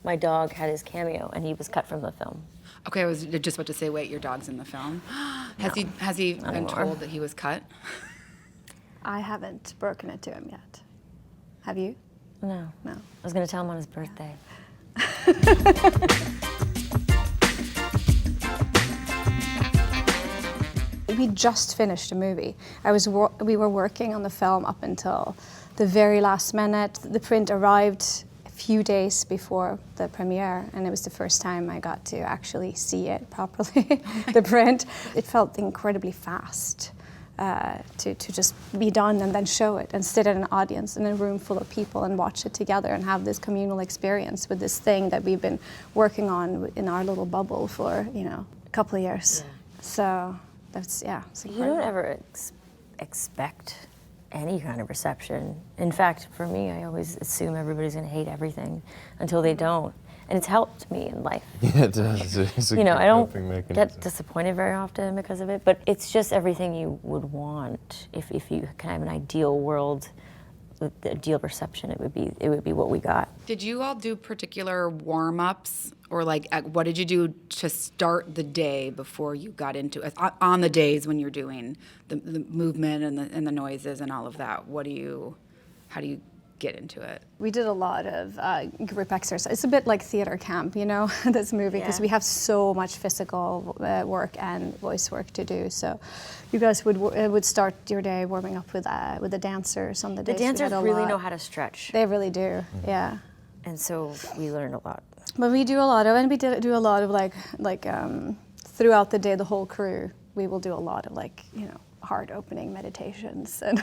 my dog had his cameo, and he was cut from the film. Okay, I was just about to say, wait, your dog's in the film. Has he been told that he was cut? I haven't broken it to him yet. Have you? No. No. I was going to tell him on his birthday. We just finished a movie. We were working on the film up until the very last minute. The print arrived a few days before the premiere, and it was the first time I got to actually see it properly, the print. It felt incredibly fast to just be done and then show it and sit at an audience in a room full of people and watch it together and have this communal experience with this thing that we've been working on in our little bubble for, a couple of years. Yeah. So that's, it's incredible. You don't ever expect any kind of reception. In fact, for me, I always assume everybody's going to hate everything until they don't. And it's helped me in life. Yeah, it does. It's a I don't coping mechanism. get disappointed very often because of it, but it's just everything you would want. If you can have an ideal world, with the ideal reception, it would be what we got. Did you all do particular warm-ups, or what did you do to start the day before you got into it? On the days when you're doing the movement and the noises and all of that, how do you get into it? We did a lot of group exercise. It's a bit like theater camp, this movie, because we have so much physical work and voice work to do. So you guys would start your day warming up with the dancers on the days. The dancers really know how to stretch. They really do, yeah. And so we learned a lot. But we do a lot of, and we do a lot of throughout the day, the whole crew, we will do a lot of heart opening meditations and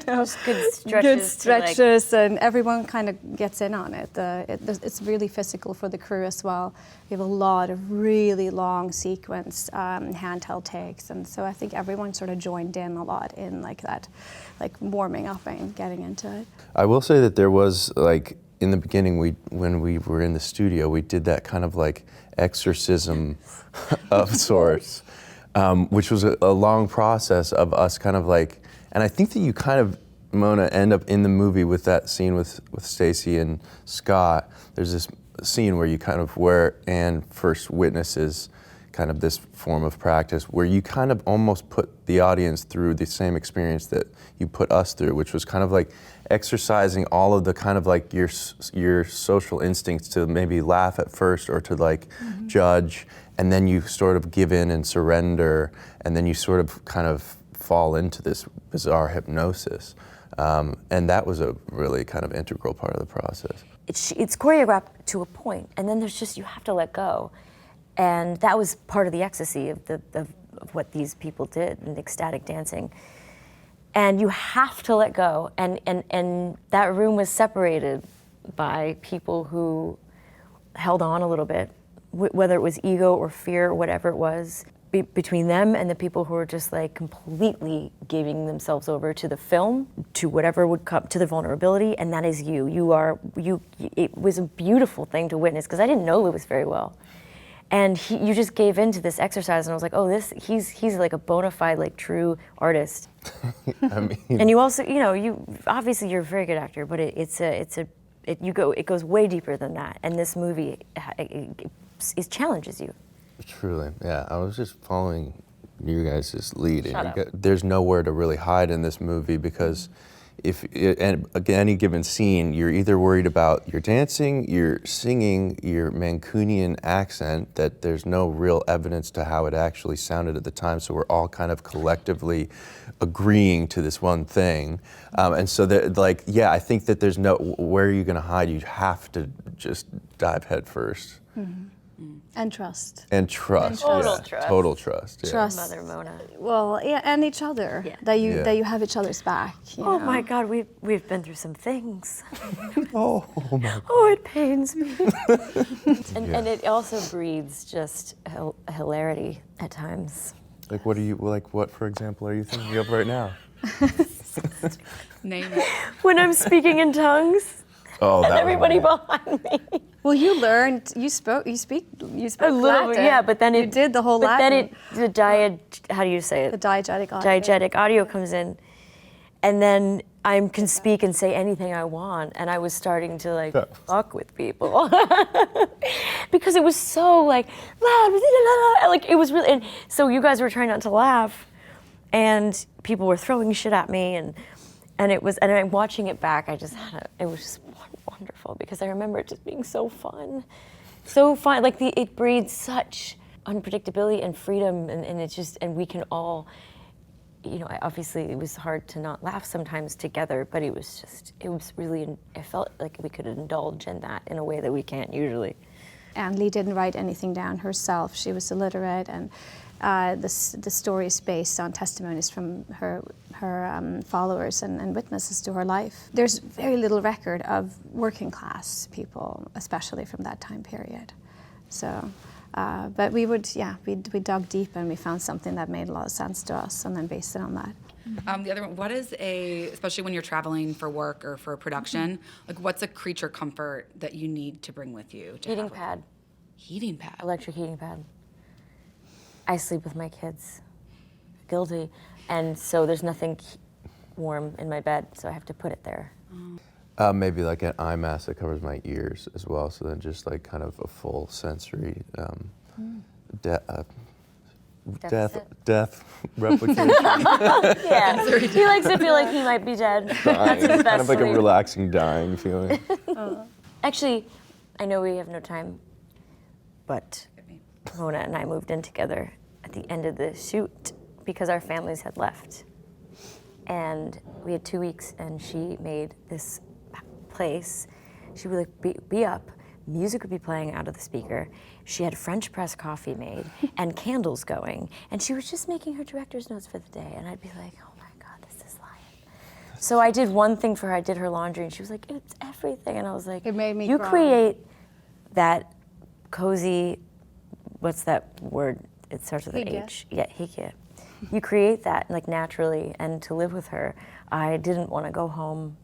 Just good stretches, and everyone kind of gets in on it. It's really physical for the crew as well. We have a lot of really long sequence handheld takes, and so I think everyone sort of joined in a lot in that warming up and getting into it. I will say that there was in the beginning, when we were in the studio, we did that kind of exorcism of sorts. Which was a long process of us kind of and I think that you kind of, Mona, end up in the movie with that scene with Stacy and Scott. There's this scene where Anne first witnesses kind of this form of practice where you kind of almost put the audience through the same experience that you put us through, which was kind of exercising all of the kind of your social instincts to maybe laugh at first or to judge, and then you sort of give in and surrender, and then you sort of kind of fall into this bizarre hypnosis. And that was a really kind of integral part of the process. It's choreographed to a point, and then there's just, you have to let go. And that was part of the ecstasy of what these people did in ecstatic dancing. And you have to let go, and that room was separated by people who held on a little bit, whether it was ego or fear or whatever it was, between them and the people who were just completely giving themselves over to the film, to whatever would come, to the vulnerability, and that is you. It was a beautiful thing to witness, because I didn't know Louis very well. And you just gave into this exercise, and I was like, oh, he's like a bona fide, true artist. I mean, and you also, you obviously you're a very good actor, but it goes way deeper than that. And this movie it challenges you. Truly, yeah. I was just following you guys' lead. Shut up. There's nowhere to really hide in this movie, because any given scene, you're either worried about your dancing, your singing, your Mancunian accent, that there's no real evidence to how it actually sounded at the time, so we're all kind of collectively agreeing to this one thing. And so I think that there's where are you gonna hide? You have to just dive head first. Mm-hmm. And trust. And trust. Total yeah. trust. Total trust. Yeah. Trust. Mother Mona. Well, yeah, and each other. Yeah. That you have each other's back. Oh my God, we've been through some things. Oh my God. Oh, it pains me. And it also breeds just hilarity at times. What for example are you thinking of right now? Name it. When I'm speaking in tongues. Oh, and everybody behind me. Well, you learned. You spoke a little Latin. Bit, yeah. But then you did the whole but Latin. Then how do you say it? The diegetic audio. Diegetic audio comes in, and then I can speak and say anything I want, and I was starting to like fuck with people because it was so like loud, like it was really. And so you guys were trying not to laugh, and people were throwing shit at me, and I'm watching it back. It was just wonderful because I remember it just being so fun. Like it breeds such unpredictability and freedom, and it's just, and we can all, obviously it was hard to not laugh sometimes together, but it was really, I felt like we could indulge in that in a way that we can't usually. And Lee didn't write anything down herself. She was illiterate, and the story is based on testimonies from her followers and witnesses to her life. There's very little record of working class people, especially from that time period. So, but we dug deep and we found something that made a lot of sense to us, and then based it on that. The other one, what is especially when you're traveling for work or for a production, like what's a creature comfort that you need to bring with you? Heating pad. Heating pad. Electric heating pad. I sleep with my kids. Guilty. And so there's nothing warm in my bed, so I have to put it there. Maybe like an eye mask that covers my ears as well, so then just like kind of a full sensory death replication. Yeah, he likes to feel like he might be dead. That's his best Kind of like sleep. a relaxing dying feeling. Actually, I know we have no time, but Mona and I moved in together at the end of the shoot because our families had left. And we had 2 weeks, and she made this place. She would like be up, music would be playing out of the speaker. She had French press coffee made and candles going, and she was just making her director's notes for the day. And I'd be like, oh my God, this is life. So I did one thing for her. I did her laundry, and she was like, it's everything. And I was like, It made me you cry. create that cozy, what's that word? It starts with an Hygge. H. Yeah, hygge. You create that like naturally, and to live with her, I didn't want to go home.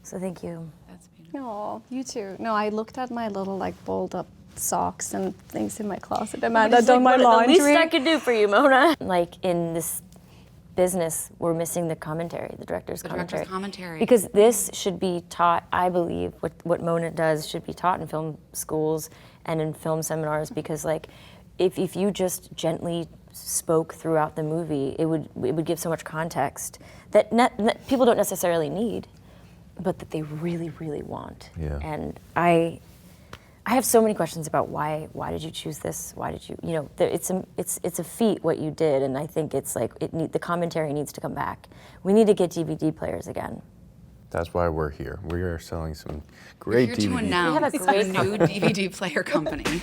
So thank you. That's beautiful. No, you too. No, I looked at my little like balled up socks and things in my closet. Amanda done my laundry. The least I could do for you, Mona. Like in this business, we're missing the commentary, the director's commentary. Because this should be taught, I believe, what Mona does should be taught in film schools and in film seminars, because like if you just gently spoke throughout the movie, it would give so much context that people don't necessarily need, but that they really, really want. Yeah. And I have so many questions about why did you choose this? Why did you, it's a feat what you did, and I think it's like the commentary needs to come back. We need to get DVD players again. That's why we're here. We are selling some great You're DVDs. to announce We have a great new DVD player company.